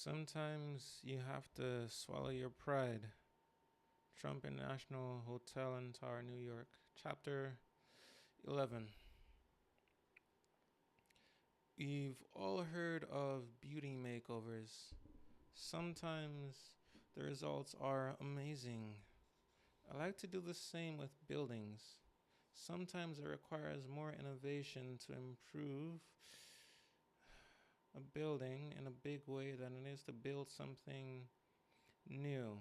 Sometimes you have to swallow your pride. Trump International Hotel in Tower, New York. Chapter 11. You've all heard of beauty makeovers. Sometimes the results are amazing. I like to do the same with buildings. Sometimes it requires more innovation to improve a building in a big way than it is to build something new.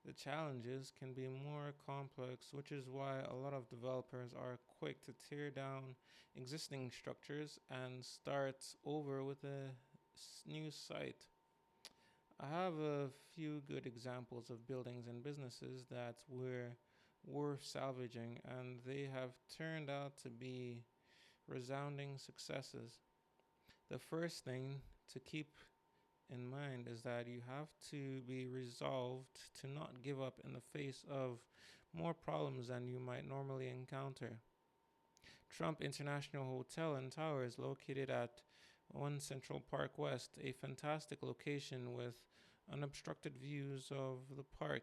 The challenges can be more complex, which is why a lot of developers are quick to tear down existing structures and start over with a new site. I have a few good examples of buildings and businesses that were worth salvaging, and they have turned out to be resounding successes. The first thing to keep in mind is that you have to be resolved to not give up in the face of more problems than you might normally encounter. Trump International Hotel and Tower is located at 1 Central Park West, a fantastic location with unobstructed views of the park.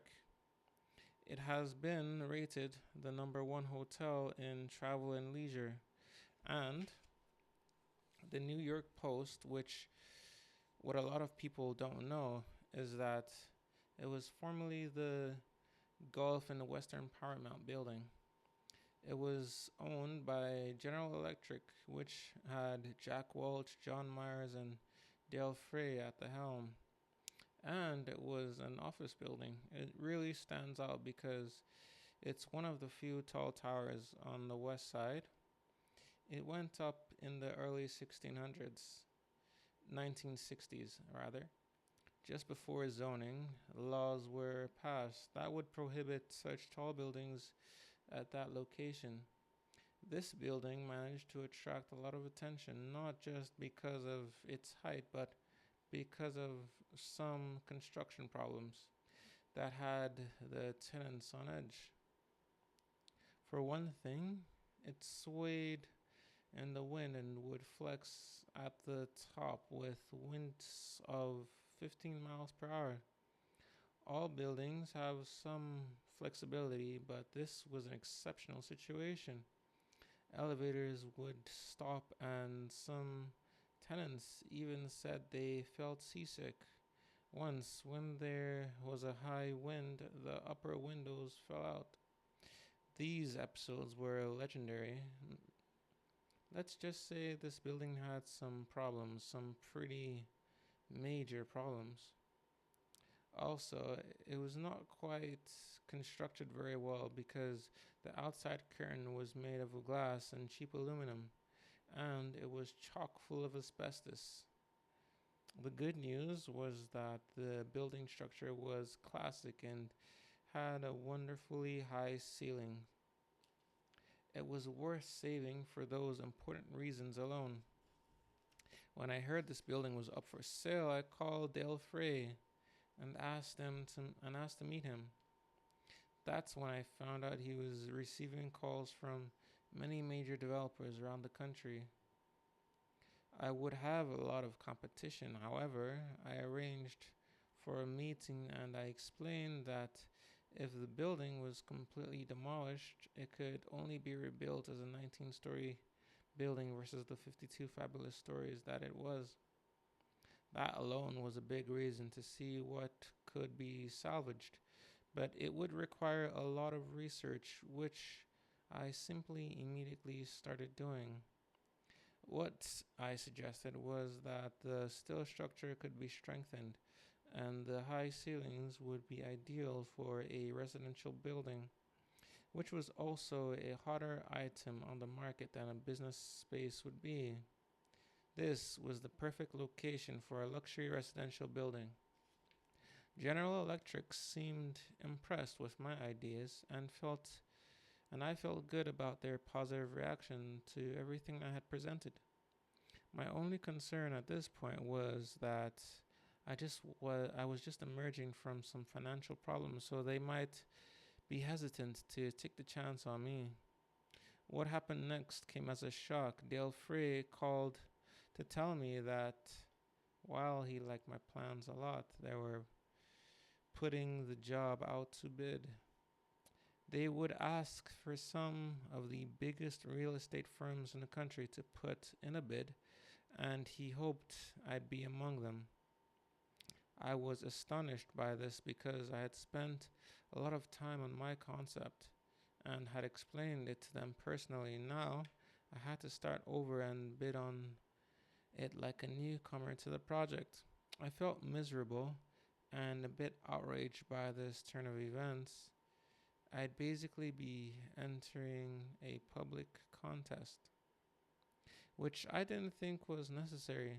It has been rated the number one hotel in travel and leisure, and the New York Post, which what a lot of people don't know is that it was formerly the Gulf and the Western Paramount building. It was owned by General Electric, which had Jack Welch, John Myers, and Dale Frey at the helm. And it was an office building. It really stands out because it's one of the few tall towers on the west side. It went up in the early 1600s, 1960s rather. Just before zoning, laws were passed that would prohibit such tall buildings at that location. This building managed to attract a lot of attention, not just because of its height, but because of some construction problems that had the tenants on edge. For one thing, it swayed in the wind and would flex at the top with winds of 15 miles per hour. All buildings have some flexibility, but this was an exceptional situation. Elevators would stop, and some tenants even said they felt seasick. Once, when there was a high wind, the upper windows fell out. These episodes were legendary. Let's just say this building had some problems, some pretty major problems. Also, it was not quite constructed very well because the outside curtain was made of glass and cheap aluminum, and it was chock full of asbestos. The good news was that the building structure was classic and had a wonderfully high ceiling. It was worth saving for those important reasons alone. When I heard this building was up for sale, I called Dale Frey and asked to meet him. That's when I found out he was receiving calls from many major developers around the country. I would have a lot of competition. However, I arranged for a meeting and I explained that if the building was completely demolished, it could only be rebuilt as a 19-story building versus the 52 fabulous stories that it was. That alone was a big reason to see what could be salvaged, but it would require a lot of research, which I simply immediately started doing. What I suggested was that the steel structure could be strengthened, and the high ceilings would be ideal for a residential building, which was also a hotter item on the market than a business space would be. This was the perfect location for a luxury residential building. General Electric seemed impressed with my ideas and I felt good about their positive reaction to everything I had presented. My only concern at this point was that I was just emerging from some financial problems, so they might be hesitant to take the chance on me. What happened next came as a shock. Dale Frey called to tell me that While he liked my plans a lot, they were putting the job out to bid. They would ask for some of the biggest real estate firms in the country to put in a bid, and he hoped I'd be among them. I was astonished by this because I had spent a lot of time on my concept and had explained it to them personally. Now I had to start over and bid on it like a newcomer to the project. I felt miserable and a bit outraged by this turn of events. I'd basically be entering a public contest, which I didn't think was necessary.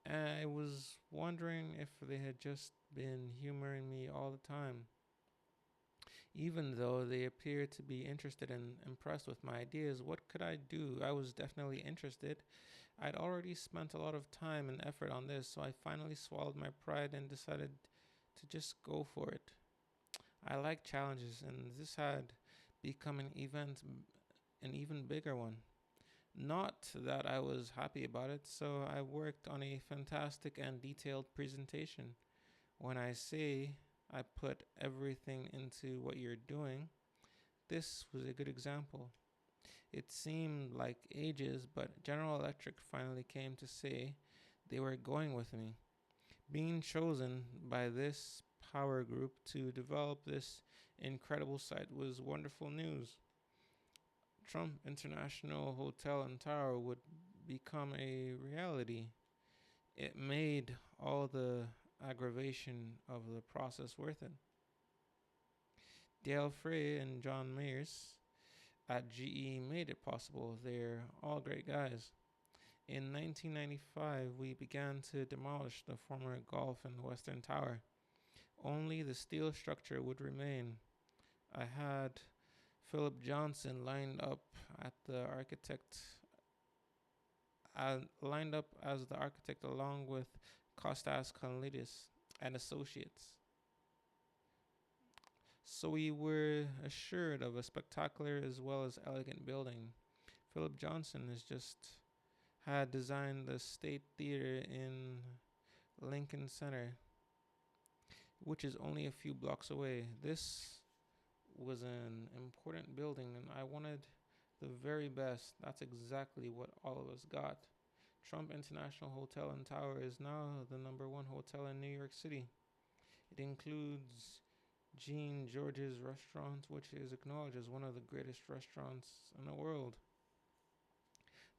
I was wondering if they had just been humoring me all the time. Even though they appeared to be interested and impressed with my ideas, what could I do? I was definitely interested. I'd already spent a lot of time and effort on this, so I finally swallowed my pride and decided to just go for it. I like challenges, and this had become an even bigger one. Not that I was happy about it, so I worked on a fantastic and detailed presentation. When I say I put everything into what you're doing, this was a good example. It seemed like ages, but General Electric finally came to say they were going with me. Being chosen by this power group to develop this incredible site was wonderful news. Trump International Hotel and Tower would become a reality. It made all the aggravation of the process worth it. Dale Frey and John Mayers at GE made it possible. They're all great guys. In 1995, we began to demolish the former Gulf and Western Tower. Only the steel structure would remain. I had Philip Johnson at the architect lined up as the architect along with Kostas Konlidis and associates. So we were assured of a spectacular as well as elegant building. Philip Johnson has just had designed the State Theater in Lincoln Center, which is only a few blocks away. This was an important building, and I wanted the very best. That's exactly what all of us got. Trump International Hotel and Tower is now the number one hotel in New York City. It includes Jean George's restaurant, which is acknowledged as one of the greatest restaurants in the world.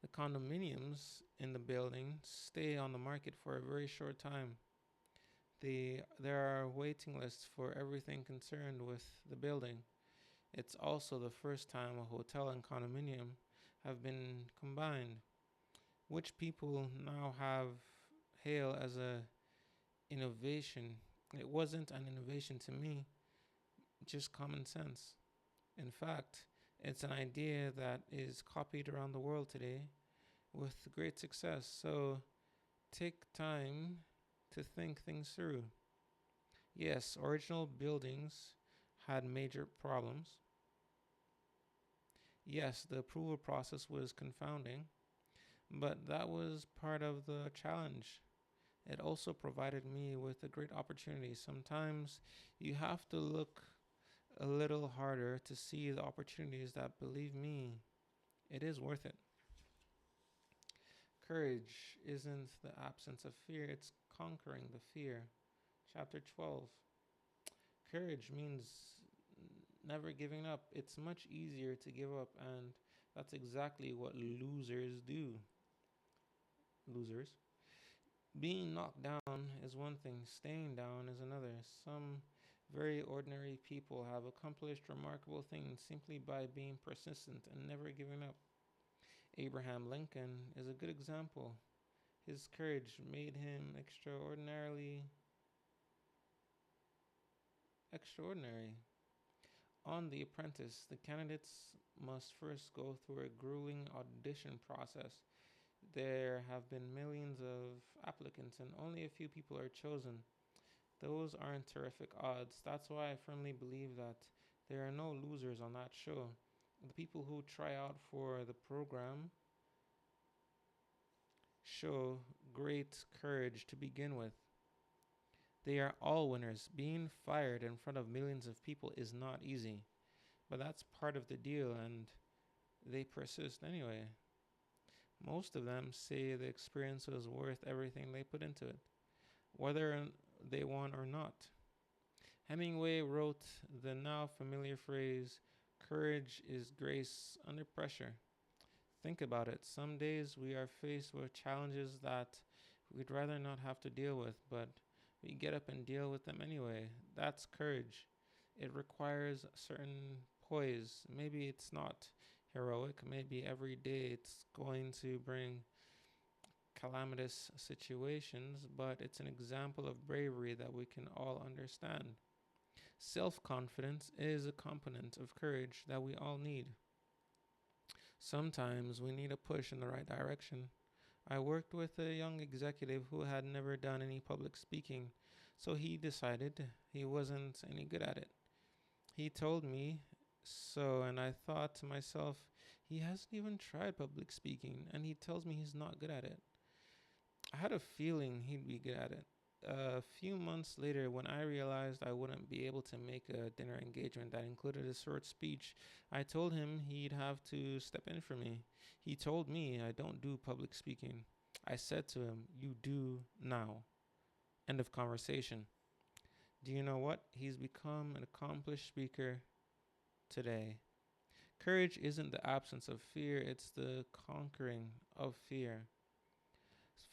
The condominiums in the building stay on the market for a very short time. There are waiting lists for everything concerned with the building. It's also the first time a hotel and condominium have been combined, which people now have hail as a innovation. It wasn't an innovation to me, just common sense. In fact, it's an idea that is copied around the world today with great success. So take time to think things through. Yes, original buildings had major problems. Yes, the approval process was confounding, but that was part of the challenge. It also provided me with a great opportunity. Sometimes you have to look a little harder to see the opportunities that, believe me, it is worth it. Courage isn't the absence of fear, it's conquering the fear. Chapter 12. Courage means never giving up. It's much easier to give up, and that's exactly what losers do. Losers. Being knocked down is one thing, staying down is another. Some very ordinary people have accomplished remarkable things simply by being persistent and never giving up. Abraham Lincoln is a good example. His courage made him extraordinary. On The Apprentice, the candidates must first go through a grueling audition process. There have been millions of applicants and only a few people are chosen. Those aren't terrific odds. That's why I firmly believe that there are no losers on that show. The people who try out for the program show great courage to begin with. They are all winners. Being fired in front of millions of people is not easy, but that's part of the deal, and they persist anyway. Most of them say the experience was worth everything they put into it, whether they won or not. Hemingway wrote the now familiar phrase, courage is grace under pressure. Think about it. Some days we are faced with challenges that we'd rather not have to deal with, but we get up and deal with them anyway. That's courage. It requires a certain poise. Maybe it's not heroic. Maybe every day it's going to bring calamitous situations, but it's an example of bravery that we can all understand. Self confidence is a component of courage that we all need. Sometimes we need a push in the right direction. I worked with a young executive who had never done any public speaking, so he decided he wasn't any good at it. He told me so, and I thought to myself, he hasn't even tried public speaking, and he tells me he's not good at it. I had a feeling he'd be good at it. A few months later, when I realized I wouldn't be able to make a dinner engagement that included a short speech, I told him he'd have to step in for me. He told me I don't do public speaking. I said to him, you do now. End of conversation. Do you know what? He's become an accomplished speaker today. Courage isn't the absence of fear, it's the conquering of fear.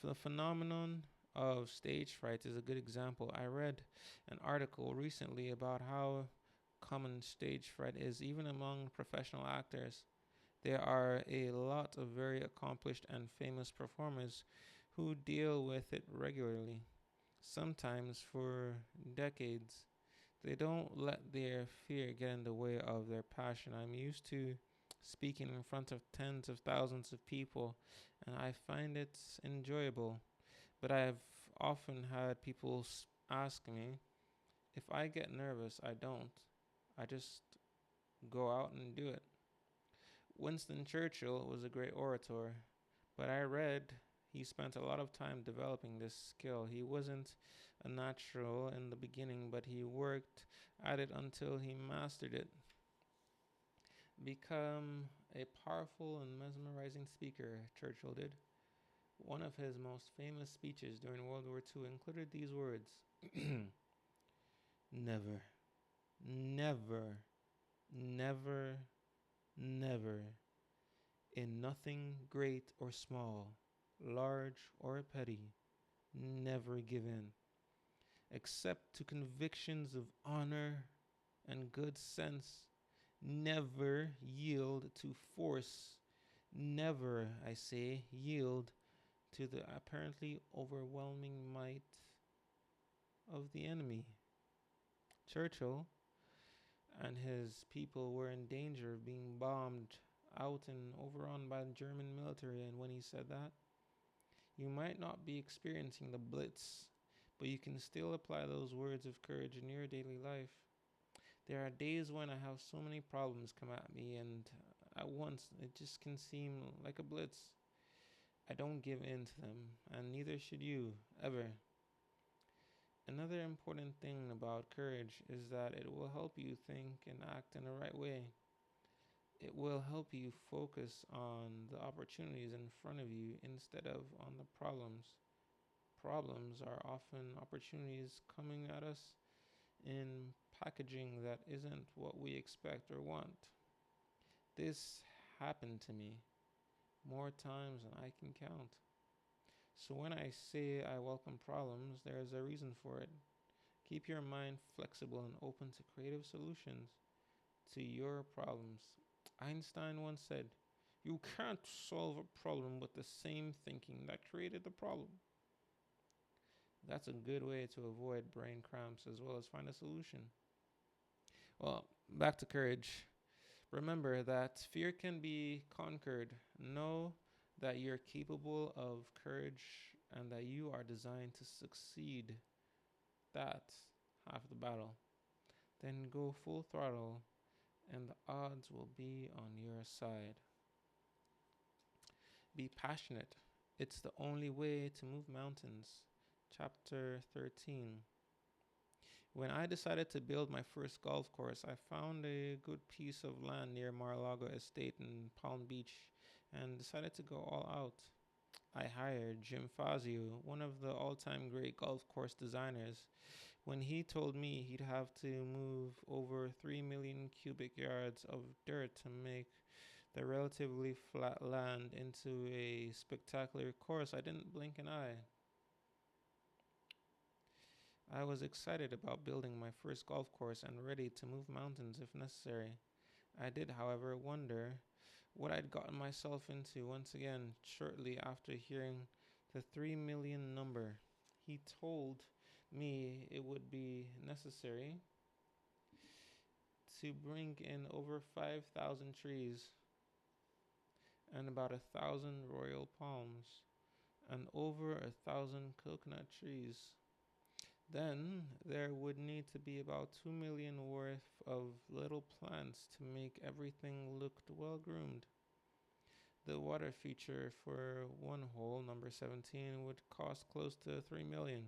The phenomenon of stage fright is a good example. I read an article recently about how common stage fright is even among professional actors. There are a lot of very accomplished and famous performers who deal with it regularly, sometimes for decades. They don't let their fear get in the way of their passion. I'm used to speaking in front of tens of thousands of people, and I find it enjoyable. But I've often had people ask me if I get nervous. I don't. I just go out and do it. Winston Churchill was a great orator, but I read he spent a lot of time developing this skill. He wasn't a natural in the beginning, but he worked at it until he mastered it. Become a powerful and mesmerizing speaker, Churchill did. One of his most famous speeches during World War II included these words: never, never, never, never, in nothing great or small, large or petty, never give in, except to convictions of honor and good sense. Never yield to force. Never, I say, yield to the apparently overwhelming might of the enemy. Churchill and his people were in danger of being bombed out and overrun by the German military, and when he said that, you might not be experiencing the Blitz, but you can still apply those words of courage in your daily life. There are days when I have so many problems come at me, and at once it just can seem like a blitz. I don't give in to them, and neither should you, ever. Another important thing about courage is that it will help you think and act in the right way. It will help you focus on the opportunities in front of you instead of on the problems. Problems are often opportunities coming at us in packaging that isn't what we expect or want. This happened to me more times than I can count. So when I say I welcome problems, there is a reason for it. Keep your mind flexible and open to creative solutions to your problems. Einstein once said, you can't solve a problem with the same thinking that created the problem. That's a good way to avoid brain cramps as well as find a solution. Well, back to courage. Remember that fear can be conquered. Know that you're capable of courage and that you are designed to succeed. That's half the battle. Then go full throttle and the odds will be on your side. Be passionate. It's the only way to move mountains. Chapter 13. When I decided to build my first golf course, I found a good piece of land near Mar-a-Lago Estate in Palm Beach and decided to go all out. I hired Jim Fazio, one of the all time great golf course designers. When he told me he'd have to move over 3 million cubic yards of dirt to make the relatively flat land into a spectacular course, I didn't blink an eye. I was excited about building my first golf course and ready to move mountains if necessary. I did, however, wonder what I'd gotten myself into once again shortly after hearing the 3 million number. He told me it would be necessary to bring in over 5,000 trees and about 1,000 royal palms and over 1,000 coconut trees. Then there would need to be about 2 million worth of little plants to make everything look well groomed. The water feature for one hole, number 17, would cost close to 3 million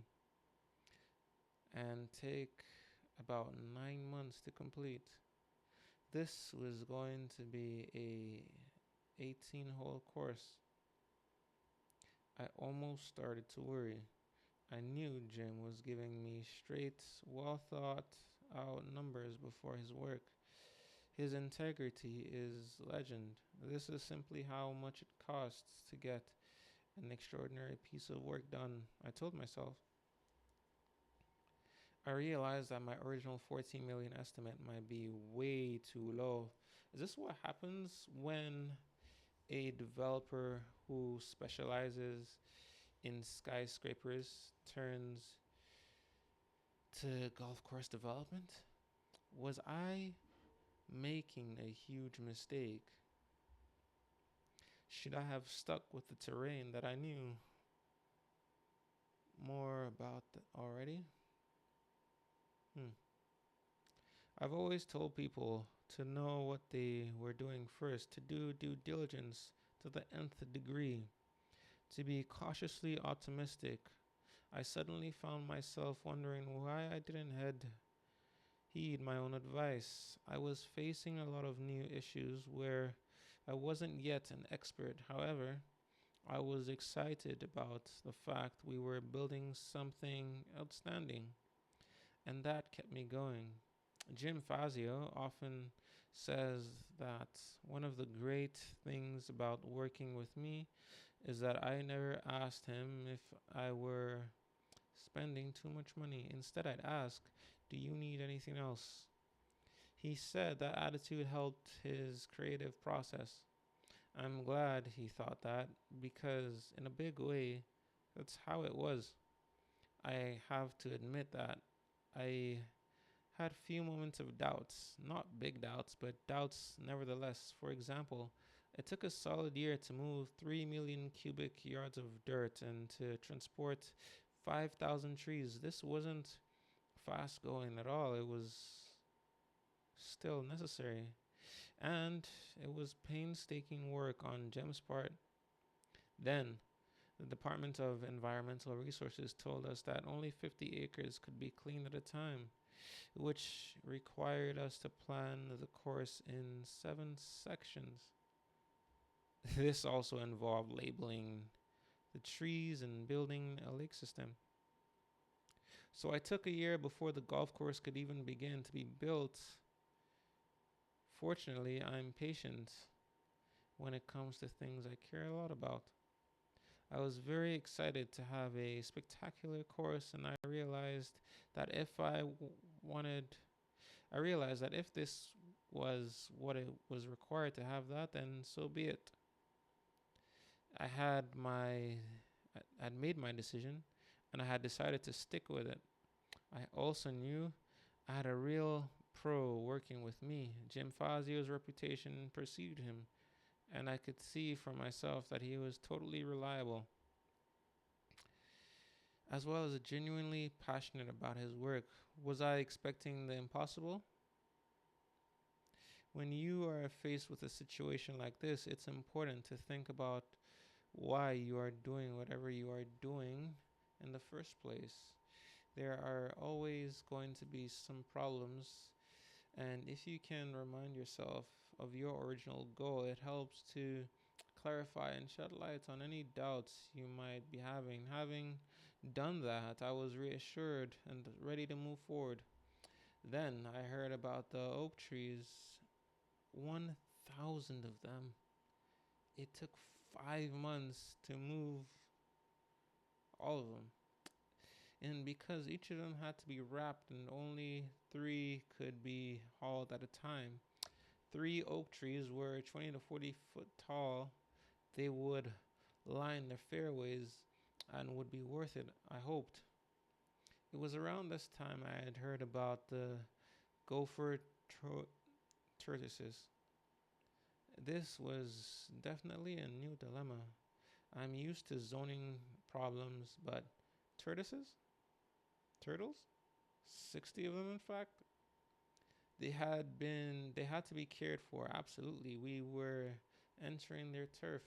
and take about 9 months to complete. This was going to be a 18-hole course. I almost started to worry. I knew Jim was giving me straight, well thought out numbers before his work. His integrity is legend. This is simply how much it costs to get an extraordinary piece of work done, I told myself. I realized that my original 14 million estimate might be way too low. Is this what happens when a developer who specializes in skyscrapers turns to golf course development? Was I making a huge mistake? Should I have stuck with the terrain that I knew more about already? Hmm. I've always told people to know what they were doing first, to do due diligence to the nth degree, to be cautiously optimistic. I suddenly found myself wondering why I didn't heed my own advice. I was facing a lot of new issues where I wasn't yet an expert. However, I was excited about the fact we were building something outstanding, and that kept me going. Jim Fazio often says that one of the great things about working with me is that I never asked him if I were spending too much money. Instead, I'd ask, "Do you need anything else?" He said that attitude helped his creative process. I'm glad he thought that because, in a big way, that's how it was. I have to admit that I had few moments of doubts, not big doubts, but doubts nevertheless. For example, it took a solid year to move 3 million cubic yards of dirt and to transport 5,000 trees. This wasn't fast going at all. It was still necessary. And it was painstaking work on Jem's part. Then, the Department of Environmental Resources told us that only 50 acres could be cleaned at a time, which required us to plan the course in 7 sections. This also involved labeling the trees and building a lake system. So I took a year before the golf course could even begin to be built. Fortunately, I'm patient when it comes to things I care a lot about. I was very excited to have a spectacular course, and that if I wanted, I realized that if this was what it was required to have that, then so be it. I had my, I'd made my decision, and I had decided to stick with it. I also knew I had a real pro working with me. Jim Fazio's reputation preceded him, and I could see for myself that he was totally reliable, as well as genuinely passionate about his work. Was I expecting the impossible? When you are faced with a situation like this, it's important to think about why you are doing whatever you are doing in the first place. There are always going to be some problems, and if you can remind yourself of your original goal, it helps to clarify and shed light on any doubts you might be having. Having done that, I was reassured and ready to move forward. Then I heard about the oak trees, 1,000 of them. It took 5 months to move all of them. And because each of them had to be wrapped and only three could be hauled at a time, three oak trees were 20 to 40 foot tall. They would line the fairways and would be worth it, I hoped. It was around this time I had heard about the gopher tortoises. This was definitely a new dilemma. I'm used to zoning problems, but tortoises? Turtles? 60 of them, in fact? They had to be cared for, absolutely. We were entering their turf,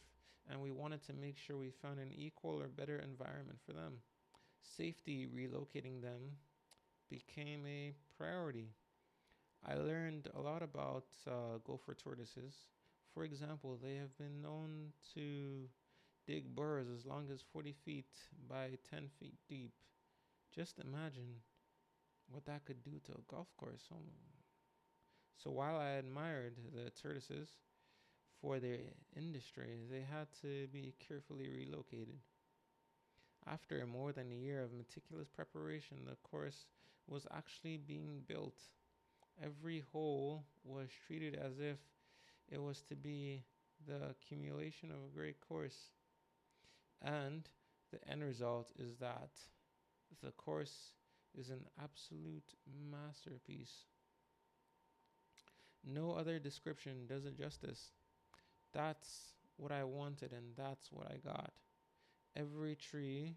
and we wanted to make sure we found an equal or better environment for them. Safety relocating them became a priority. I learned a lot about gopher tortoises. For example, they have been known to dig burrows as long as 40 feet by 10 feet deep. Just imagine what that could do to a golf course. So while I admired the tortoises for their industry, they had to be carefully relocated. After more than a year of meticulous preparation, the course was actually being built. Every hole was treated as if it was to be the accumulation of a great course. And the end result is that the course is an absolute masterpiece. No other description does it justice. That's what I wanted, and that's what I got. Every tree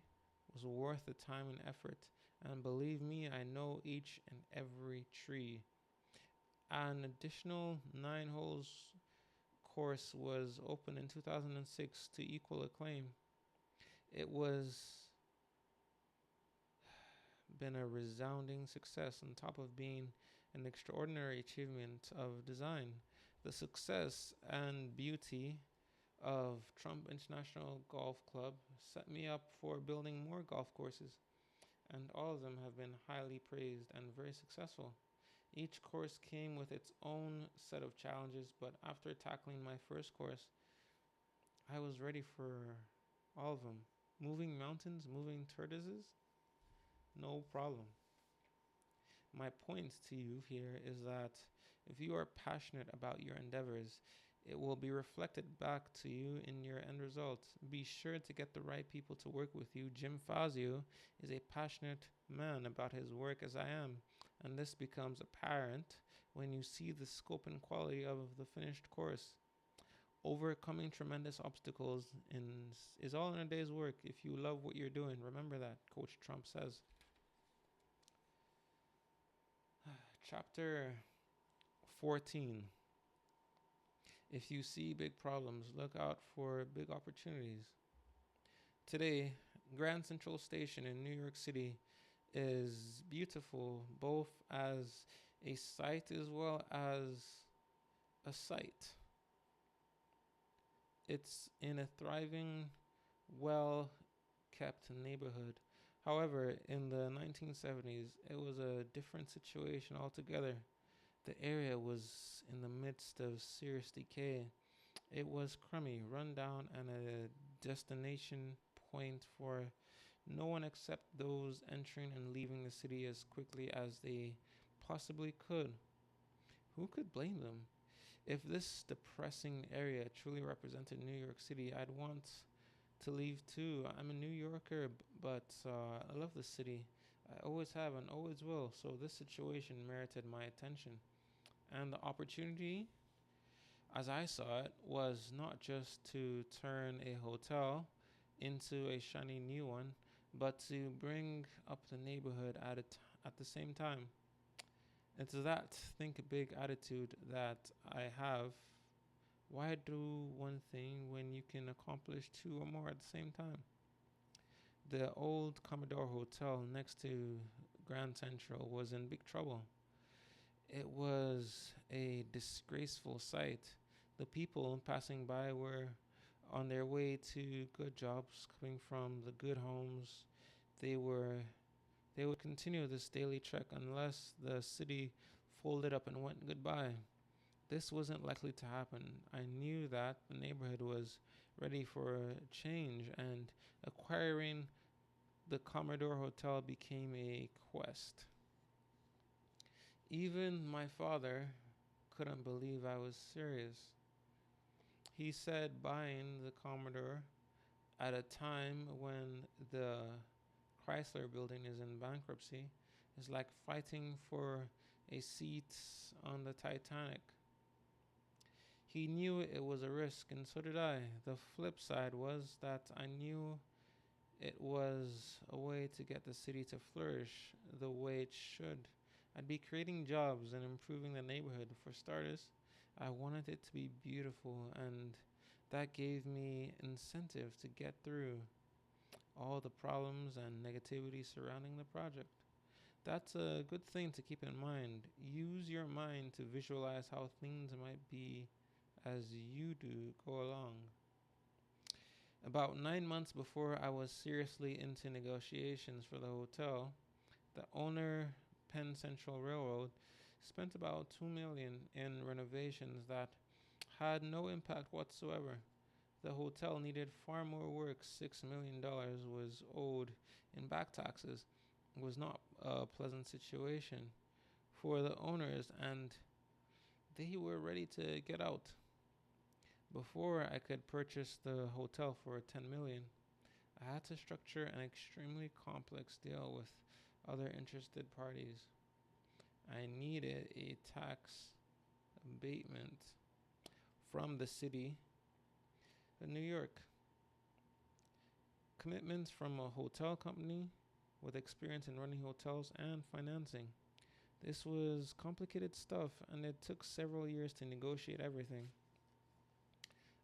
was worth the time and effort. And believe me, I know each and every tree. An additional 9 holes course was opened in 2006 to equal acclaim. It was been a resounding success on top of being an extraordinary achievement of design. The success and beauty of Trump International Golf Club set me up for building more golf courses, and all of them have been highly praised and very successful. Each course came with its own set of challenges, but after tackling my first course, I was ready for all of them. Moving mountains, moving tortoises, no problem. My point to you here is that if you are passionate about your endeavors, it will be reflected back to you in your end results. Be sure to get the right people to work with you. Jim Fazio is a passionate man about his work as I am, and this becomes apparent when you see the scope and quality of the finished course. Overcoming tremendous obstacles is all in a day's work if you love what you're doing. Remember that, Coach Trump says. Chapter 14. If you see big problems, look out for big opportunities. Today, Grand Central Station in New York City is beautiful, both as a sight as well as a sight. It's in a thriving, well kept neighborhood. However, in the 1970s, it was a different situation altogether. The area was in the midst of serious decay. It was crummy, run down, and a destination point for no one except those entering and leaving the city as quickly as they possibly could. Who could blame them? If this depressing area truly represented New York City, I'd want to leave too. I'm a New Yorker, but I love the city. I always have and always will. So this situation merited my attention. And the opportunity, as I saw it, was not just to turn a hotel into a shiny new one, but to bring up the neighborhood at the same time. It's that think big attitude that I have Why do one thing when you can accomplish two or more at the same time? The old Commodore Hotel next to Grand Central was in big trouble. It was a disgraceful sight. The people passing by were on their way to good jobs, coming from the good homes. They were they would continue this daily trek unless the city folded up and went goodbye. This wasn't likely to happen. I knew that the neighborhood was ready for a change, and acquiring the Commodore Hotel became a quest. Even my father couldn't believe I was serious. He said buying the Commodore at a time when the Chrysler building is in bankruptcy is like fighting for a seat on the Titanic. He knew it was a risk, and so did I. The flip side was that I knew it was a way to get the city to flourish the way it should. I'd be creating jobs and improving the neighborhood. For starters, I wanted it to be beautiful, and that gave me incentive to get through all the problems and negativity surrounding the project. That's a good thing to keep in mind. Use your mind to visualize how things might be as you do go along. About 9 months before I was seriously into negotiations for the hotel, the owner, Penn Central Railroad, spent about 2 million in renovations that had no impact whatsoever. The hotel needed far more work. $6 million was owed in back taxes. It was not a pleasant situation for the owners, and they were ready to get out. Before I could purchase the hotel for 10 million, I had to structure an extremely complex deal with other interested parties. I needed a tax abatement from the city of New York, commitments from a hotel company with experience in running hotels and financing. This was complicated stuff, and it took several years to negotiate everything.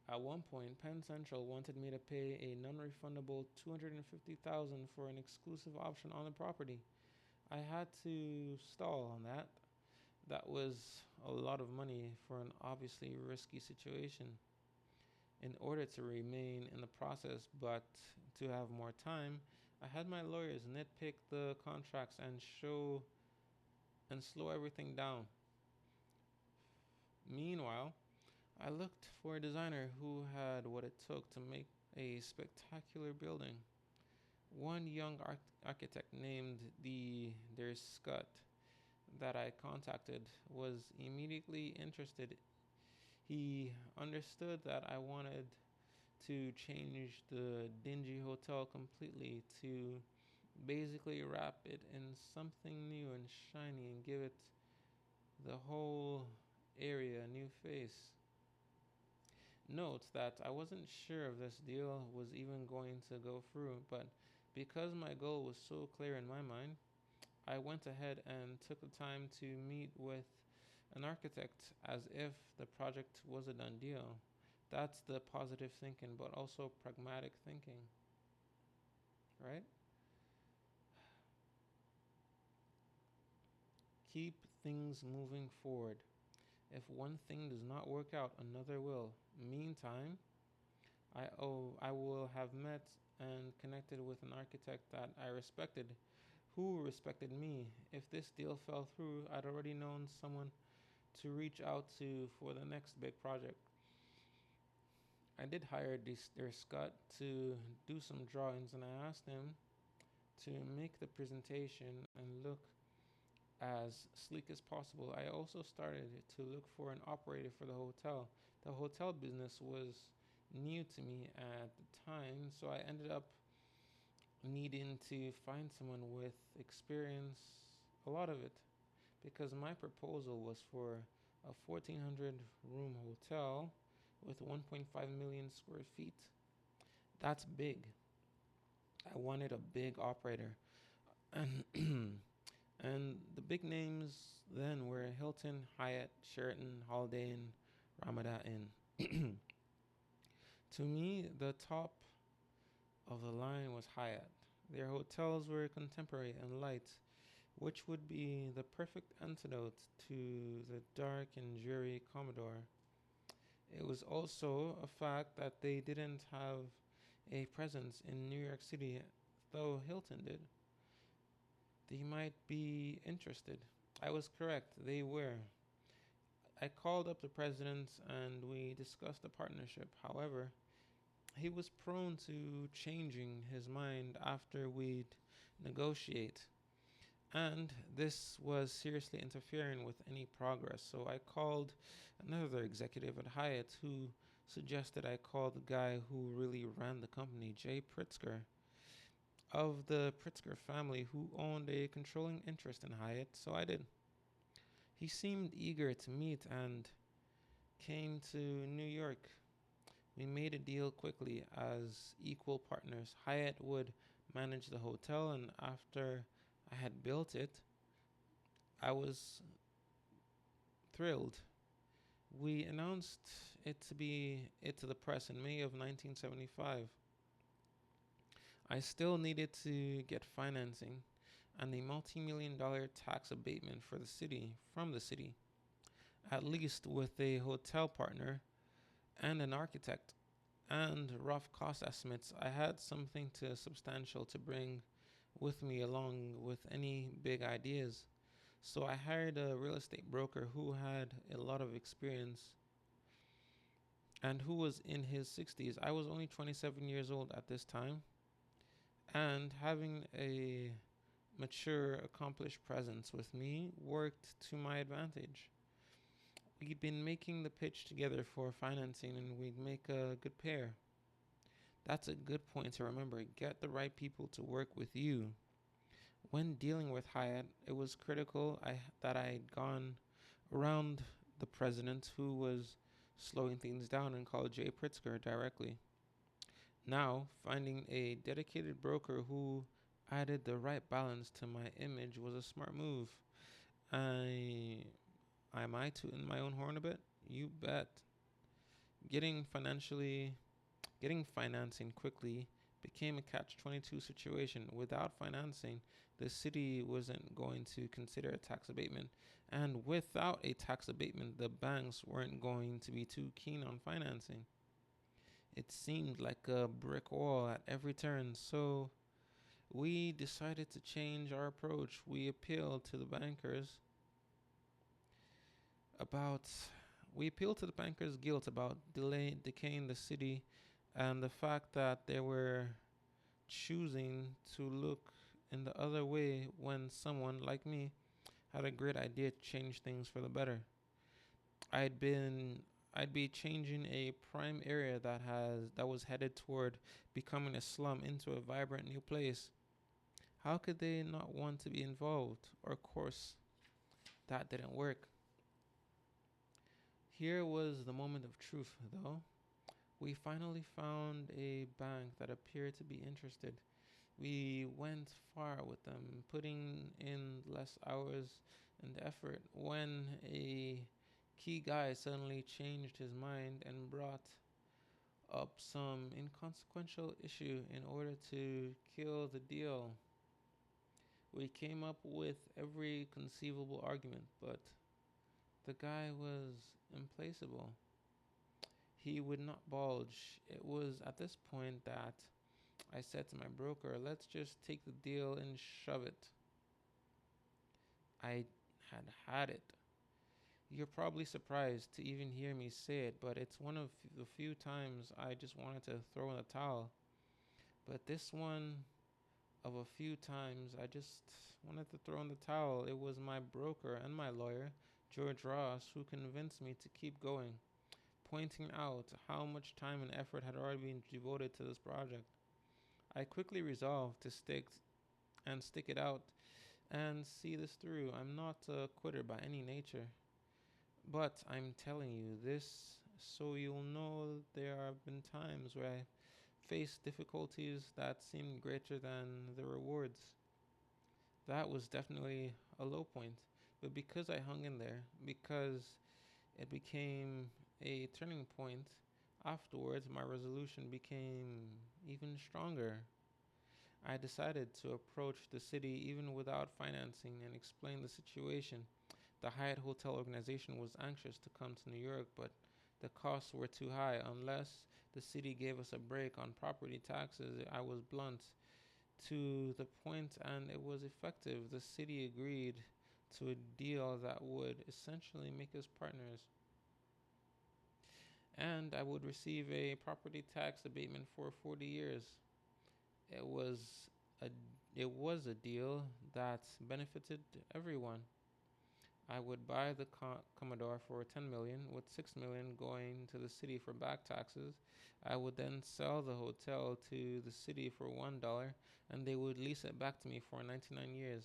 At one point, Penn Central wanted me to pay a non-refundable $250,000 for an exclusive option on the property. I had to stall on that. That was a lot of money for an obviously risky situation. In order to remain in the process but to have more time, I had my lawyers nitpick the contracts and show and slow everything down. Meanwhile, I looked for a designer who had what it took to make a spectacular building. One young architect named Der Scott that I contacted was immediately interested. He understood that I wanted to change the dingy hotel completely, to basically wrap it in something new and shiny and give it the whole area a new face. Note that I wasn't sure if this deal was even going to go through, but because my goal was so clear in my mind, I went ahead and took the time to meet with an architect as if the project was a done deal. That's the positive thinking, but also pragmatic thinking, right? Keep things moving forward. If one thing does not work out, another will. Meantime, I will have met and connected with an architect that I respected, who respected me. If this deal fell through, I'd already known someone to reach out to for the next big project. I did hire their Scott to do some drawings, and I asked him to make the presentation and look as sleek as possible. I also started to look for an operator for the hotel. The hotel business was new to me at the time, so I ended up needing to find someone with experience, a lot of it, because my proposal was for a 1,400 room hotel with 1.5 million square feet. That's big. I wanted a big operator. And and the big names then were Hilton, Hyatt, Sheraton, Holiday Inn, Ramada Inn. To me, the top of the line was Hyatt. Their hotels were contemporary and light, which would be the perfect antidote to the dark and dreary Commodore. It was also a fact that they didn't have a presence in New York City, though Hilton did. They might be interested. I was correct, they were. I called up the president and we discussed the partnership. However, he was prone to changing his mind after we'd negotiate. And this was seriously interfering with any progress. So I called another executive at Hyatt who suggested I call the guy who really ran the company, Jay Pritzker, of the Pritzker family, who owned a controlling interest in Hyatt. So I did. He seemed eager to meet and came to New York. We made a deal quickly as equal partners. Hyatt would manage the hotel, and after I had built it, I was thrilled. We announced it to the press in May of 1975. I still needed to get financing and a multi-million dollar tax abatement for the city from the city, at least with a hotel partner and an architect and rough cost estimates. I had something to substantial to bring with me along with any big ideas. So I hired a real estate broker who had a lot of experience and who was in his 60s. I was only 27 years old at this time, and having a mature, accomplished presence with me worked to my advantage. We'd been making the pitch together for financing and we'd make a good pair. That's a good point to remember. Get the right people to work with you. When dealing with Hyatt, it was critical that I'd gone around the president who was slowing things down and called Jay Pritzker directly. Now, finding a dedicated broker who added the right balance to my image was a smart move. I Am I tooting my own horn a bit? You bet. Getting financially Getting financing quickly became a catch 22 situation. Without financing, the city wasn't going to consider a tax abatement. And without a tax abatement, the banks weren't going to be too keen on financing. It seemed like a brick wall at every turn. So we decided to change our approach. We appealed to the bankers about we appealed to the bankers' guilt about decaying the city and the fact that they were choosing to look in the other way when someone like me had a great idea to change things for the better. I'd been I'd be changing a prime area that was headed toward becoming a slum into a vibrant new place. How could they not want to be involved? Of course, that didn't work. Here was the moment of truth, though. We finally found a bank that appeared to be interested. We went far with them, putting in less hours and effort when a key guy suddenly changed his mind and brought up some inconsequential issue in order to kill the deal. We came up with every conceivable argument, but the guy was implacable. He would not budge. It was at this point that I said to my broker, let's just take the deal and shove it. I had it. You're probably surprised to even hear me say it, but it's one of the few times I just wanted to throw in the towel. But this one of a few times I just wanted to throw in the towel. It was my broker and my lawyer, George Ross, who convinced me to keep going, pointing out how much time and effort had already been devoted to this project. I quickly resolved to stick it out and see this through. I'm not a quitter by any nature, but I'm telling you this so you'll know there have been times where I faced difficulties that seemed greater than the rewards. That was definitely a low point, but because I hung in there, because it became a turning point. Afterwards, my resolution became even stronger. I decided to approach the city even without financing and explain the situation. The Hyatt Hotel organization was anxious to come to New York, but the costs were too high. Unless the city gave us a break on property taxes, I was blunt to the point and it was effective. The city agreed to a deal that would essentially make us partners, and I would receive a property tax abatement for 40 years. It was a it was a deal that benefited everyone. I would buy the Commodore for 10 million, with 6 million going to the city for back taxes. I would then sell the hotel to the city for $1, and they would lease it back to me for 99 years.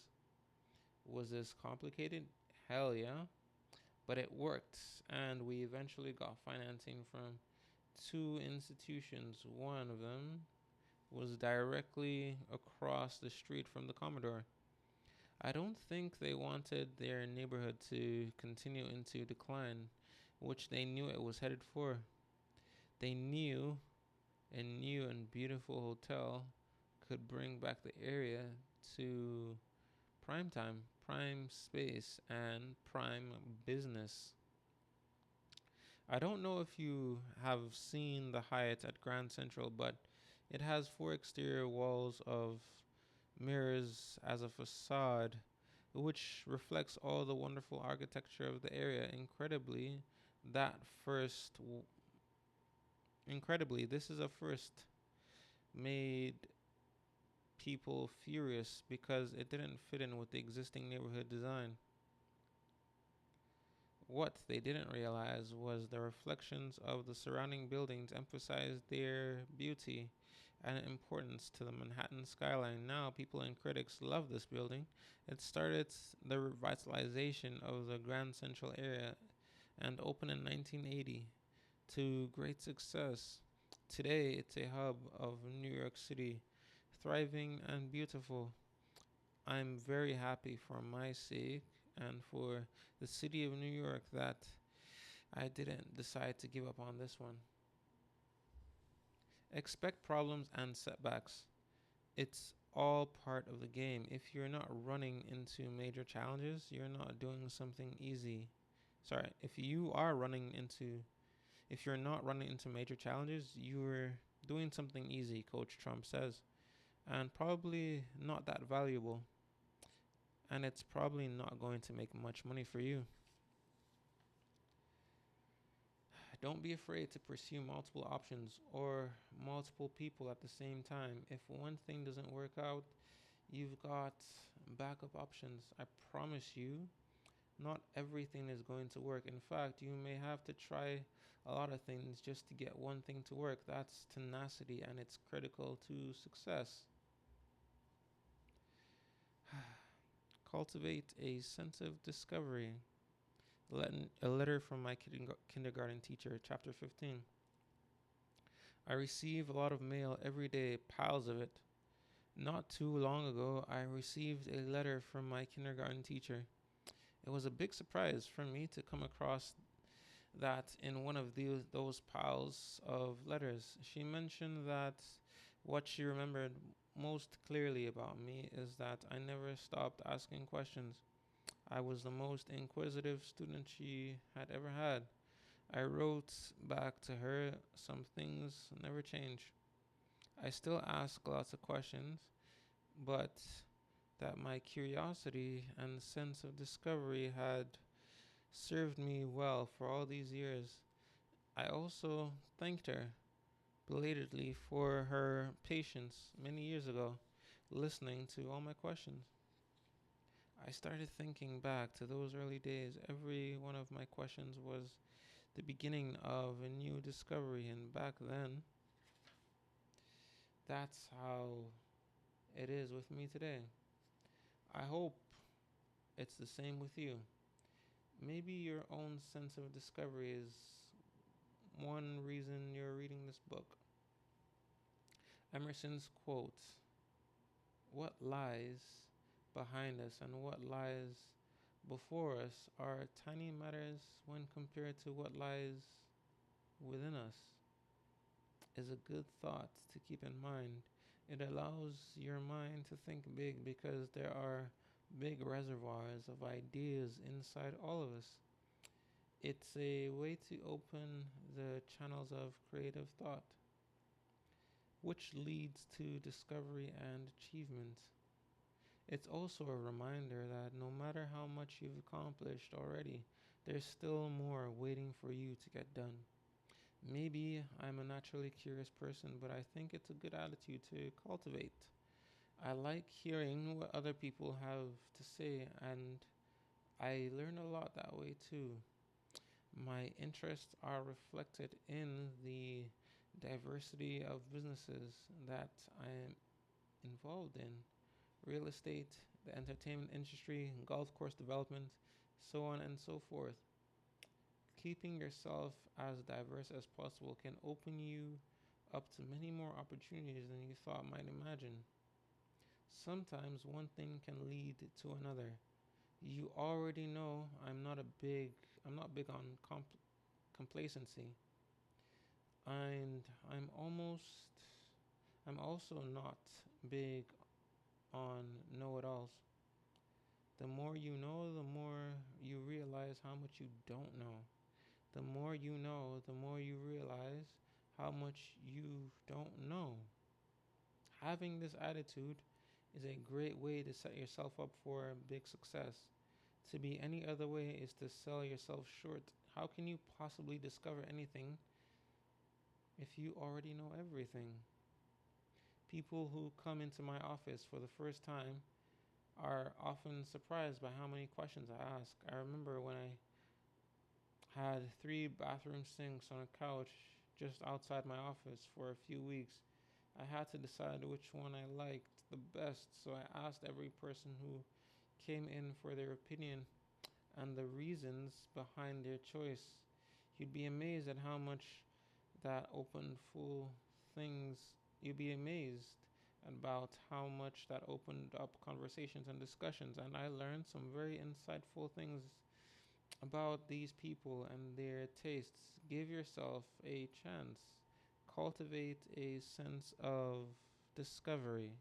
Was this complicated? Hell yeah. But it worked, and we eventually got financing from two institutions. One of them was directly across the street from the Commodore. I don't think they wanted their neighborhood to continue into decline, which they knew it was headed for. They knew a new and beautiful hotel could bring back the area to prime time, prime space, and prime business. I don't know if you have seen the Hyatt at Grand Central, but it has four exterior walls of mirrors as a facade, which reflects all the wonderful architecture of the area. That first, incredibly, this is a first made people furious because it didn't fit in with the existing neighborhood design. What they didn't realize was the reflections of the surrounding buildings emphasized their beauty and importance to the Manhattan skyline. Now, people and critics love this building. It started the revitalization of the Grand Central area and opened in 1980 to great success. Today, it's a hub of New York City, thriving and beautiful. I'm very happy for my sake and for the city of New York that I didn't decide to give up on this one. Expect problems and setbacks. It's all part of the game. If you're not running into major challenges, you're not doing something easy. Sorry, if you're not running into major challenges, you're doing something easy, Coach Trump says, and probably not that valuable, and it's probably not going to make much money for you. Don't be afraid to pursue multiple options or multiple people at the same time. If one thing doesn't work out, you've got backup options. I promise you, not everything is going to work. In fact, you may have to try a lot of things just to get one thing to work. That's tenacity, and it's critical to success. Cultivate a sense of discovery. A letter from my kindergarten teacher, chapter 15. I receive a lot of mail every day, piles of it. Not too long ago, I received a letter from my kindergarten teacher. It was a big surprise for me to come across that in one of those piles of letters. She mentioned that what she remembered most clearly about me is that I never stopped asking questions. I was the most inquisitive student she had ever had. I wrote back to her, some things never change. I still ask lots of questions, but that my curiosity and sense of discovery had served me well for all these years. I also thanked her belatedly for her patience many years ago, listening to all my questions. I started thinking back to those early days. Every one of my questions was the beginning of a new discovery, and back then, that's how it is with me today. I hope it's the same with you. Maybe your own sense of discovery is one reason you're reading this book. Emerson's quote, "What lies behind us and what lies before us are tiny matters when compared to what lies within us is a good thought to keep in mind. It allows your mind to think big because there are big reservoirs of ideas inside all of us. It's a way to open the channels of creative thought, which leads to discovery and achievement. It's also a reminder that no matter how much you've accomplished already, there's still more waiting for you to get done. Maybe I'm a naturally curious person, but I think it's a good attitude to cultivate. I like hearing what other people have to say, and I learn a lot that way too. My interests are reflected in the diversity of businesses that I am involved in: real estate, the entertainment industry, golf course development, so on and so forth. Keeping yourself as diverse as possible can open you up to many more opportunities than you thought might imagine. Sometimes one thing can lead to another. You already know I'm not big on complacency, and I'm also not big on know-it-alls. The more you know, the more you realize how much you don't know. The more you know, the more you realize how much you don't know. Having this attitude is a great way to set yourself up for big success. To be any other way is to sell yourself short. How can you possibly discover anything if you already know everything? People who come into my office for the first time are often surprised by how many questions I ask. I remember when I had three bathroom sinks on a couch just outside my office for a few weeks. I had to decide which one I liked the best, so I asked every person who came in for their opinion and the reasons behind their choice. You'd be amazed at how much that opened full things. You'd be amazed about how much that opened up conversations and discussions, and I learned some very insightful things about these people and their tastes. Give yourself a chance. Cultivate a sense of discovery.